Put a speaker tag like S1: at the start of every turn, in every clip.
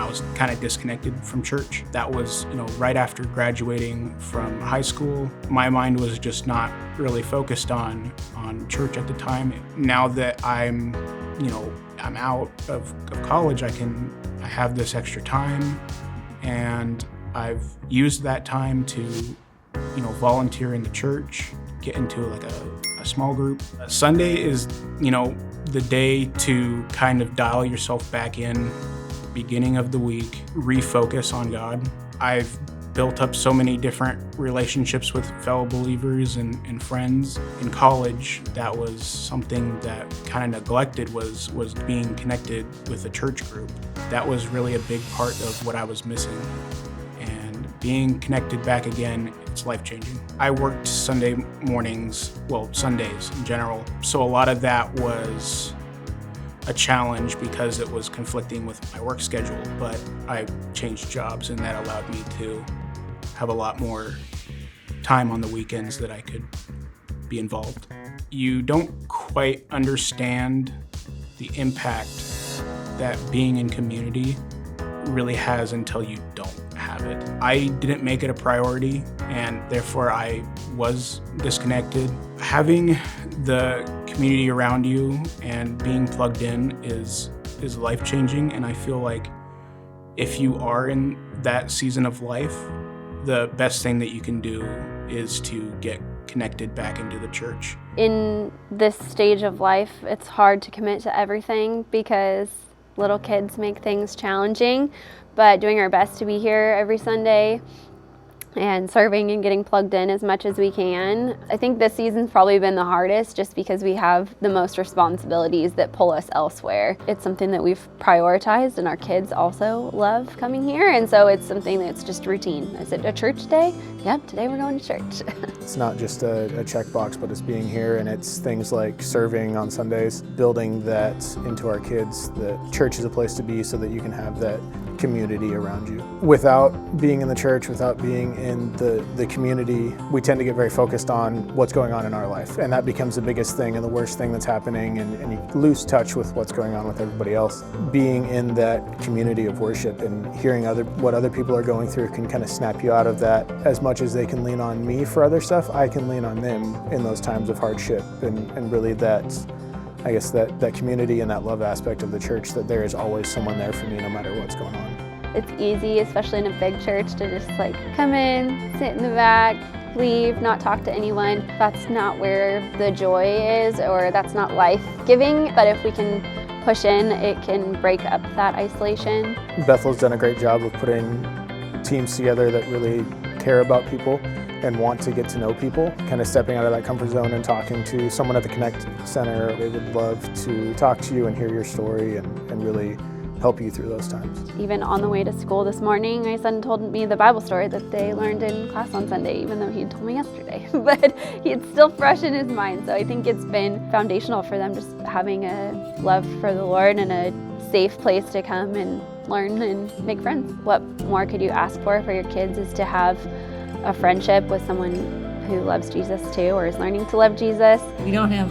S1: I was kind of disconnected from church. That was, right after graduating from high school. My mind was just not really focused on church at the time. Now that I'm out of college, I have this extra time, and I've used that time to, volunteer in the church, get into like a small group. Sunday is, the day to kind of dial yourself back in, beginning of the week, refocus on God. I've built up so many different relationships with fellow believers and friends. In college, that was something that kind of neglected was being connected with a church group. That was really a big part of what I was missing. And being connected back again, it's life-changing. I worked Sunday mornings, Sundays in general, so a lot of that was a challenge because it was conflicting with my work schedule, but I changed jobs and that allowed me to have a lot more time on the weekends that I could be involved. You don't quite understand the impact that being in community really has until you don't have it. I didn't make it a priority, and therefore I was disconnected. Having the community around you and being plugged in is life-changing, and I feel like if you are in that season of life, the best thing that you can do is to get connected back into the church.
S2: In this stage of life, it's hard to commit to everything because little kids make things challenging, but doing our best to be here every Sunday and serving and getting plugged in as much as we can. I think this season's probably been the hardest just because we have the most responsibilities that pull us elsewhere. It's something that we've prioritized, and our kids also love coming here, and so it's something that's just routine. Is it a church day? Yep, today we're going to church.
S3: It's not just a checkbox, but it's being here, and it's things like serving on Sundays, building that into our kids, that church is a place to be so that you can have that community around you. Without being in the church, without being in the community, we tend to get very focused on what's going on in our life, and that becomes the biggest thing and the worst thing that's happening, and you lose touch with what's going on with everybody else. Being in that community of worship and hearing what other people are going through can kind of snap you out of that. As much as they can lean on me for other stuff, I can lean on them in those times of hardship, and really that's, I guess, that community and that love aspect of the church, that there is always someone there for me no matter what's going on.
S2: It's easy, especially in a big church, to just come in, sit in the back, leave, not talk to anyone. That's not where the joy is, or that's not life-giving. But if we can push in, it can break up that isolation.
S3: Bethel's done a great job of putting teams together that really care about people and want to get to know people, kind of stepping out of that comfort zone and talking to someone at the Connect Center. They would love to talk to you and hear your story and really help you through those times.
S2: Even on the way to school this morning, my son told me the Bible story that they learned in class on Sunday, even though he had told me yesterday. But it's still fresh in his mind, so I think it's been foundational for them, just having a love for the Lord and a safe place to come and learn and make friends. What more could you ask for your kids is to have a friendship with someone who loves Jesus too, or is learning to love Jesus.
S4: We don't have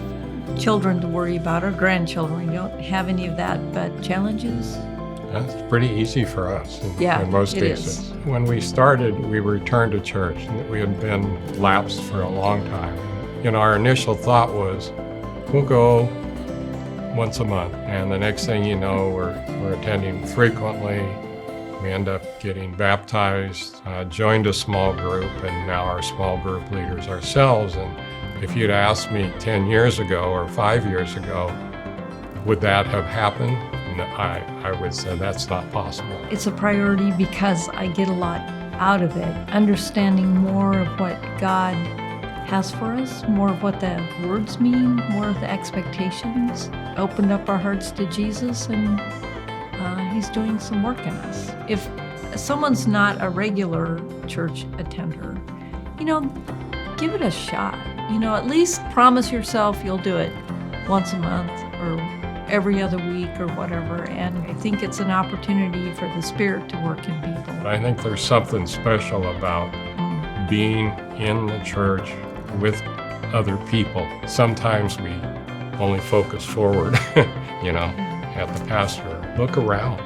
S4: children to worry about, or grandchildren. We don't have any of that, but challenges?
S5: That's pretty easy for us in most cases.
S4: Is.
S5: When we started, we returned to church, and we had been lapsed for a long time. Our initial thought was, we'll go once a month, and the next thing you know, we're attending frequently. We end up getting baptized, joined a small group, and now are small group leaders ourselves. And if you'd asked me 10 years ago or 5 years ago, would that have happened? No, I would say that's not possible.
S4: It's a priority because I get a lot out of it, understanding more of what God has for us, more of what the words mean, more of the expectations. Opened up our hearts to Jesus, and He's doing some work in us. If someone's not a regular church attender, give it a shot. At least promise yourself you'll do it once a month or every other week or whatever. And I think it's an opportunity for the Spirit to work in people.
S5: I think there's something special about being in the church with other people. Sometimes we only focus forward, at the pastor. Look around.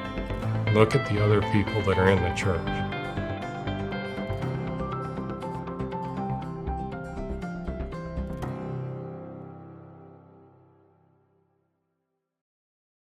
S5: look at the other people that are in the church.